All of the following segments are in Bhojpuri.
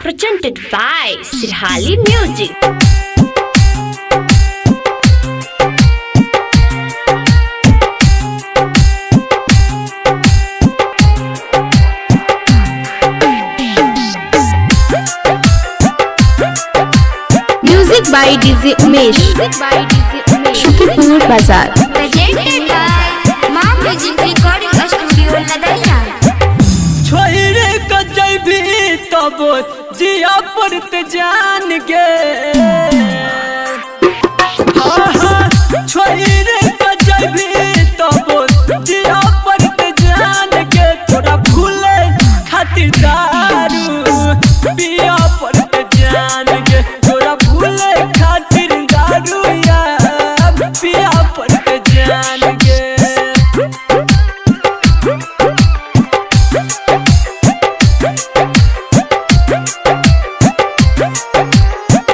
presented by Sirhali Music. Music by DJ Umesh. Shukipur Bazaar. Presented by Ma Music Recording Studio, Ladaiya. छोरे कजई भी तब जिया पड़ते जान गे छोरे कजई भी तब जिया पड़ते जान गे थोड़ा भूले खातिर दारू पिया पड़ते जान गे थोड़ा भूले खातिर दारू यार पिया पड़ते जान गे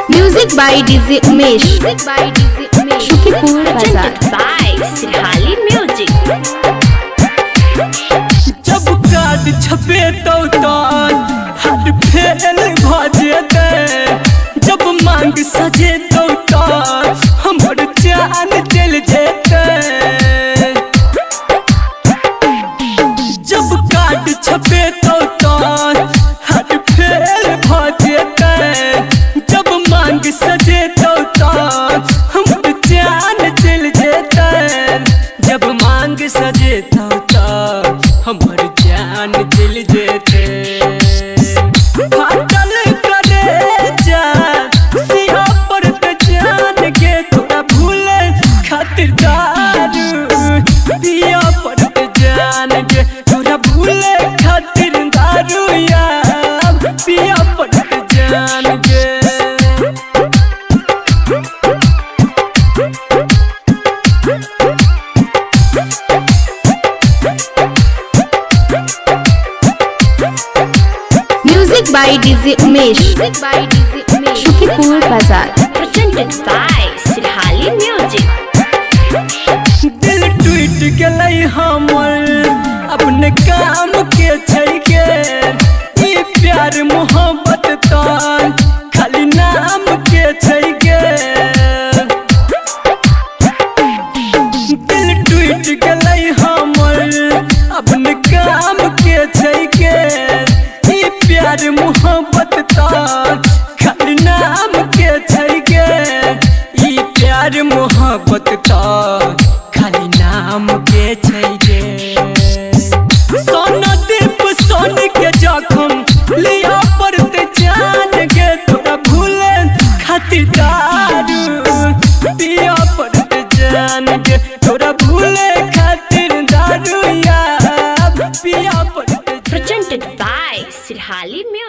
Music by DJ Umesh. Shukipur Bazaar. Presented by Sirhali Music. जब कार्ड छपे तो हाथ फेल भजेते जब मांग सजे तो हमर जान चल जेते जब कार्ड छपे तो हाथ फेल भजेते जब मांग सजे तो हमर जान चल जेते जब मांग सजे तो हमर जान दिल जेते फाटल करे जान सिया पर जान के थोड़ा भूले खातिर दारू पिया पर जान के थोड़ा भूले खातिर दारू यार पिया पर जान के Music by DJ Umesh. Shukipur Bazaar. Presented by Sirhali Music. दिल टूट गलै हमर अपने काम के छैके ई प्यार मोहब्बत तो खाली नाम के छैके दिल टूट गलै हमर अपने काम के छैके ई प्यार मोहब्बत तो खाली नाम के छैके ई प्यार मोहब्बत तो खाली नाम के छैके सोना दीप सोन के जखम लिया पड़ते जान के थोड़ा भूले खातिर दारू पिया पड़ते जान के थोड़ा भूले खातिर दारू यार पिया पड़ते Presented by Sirhali Music.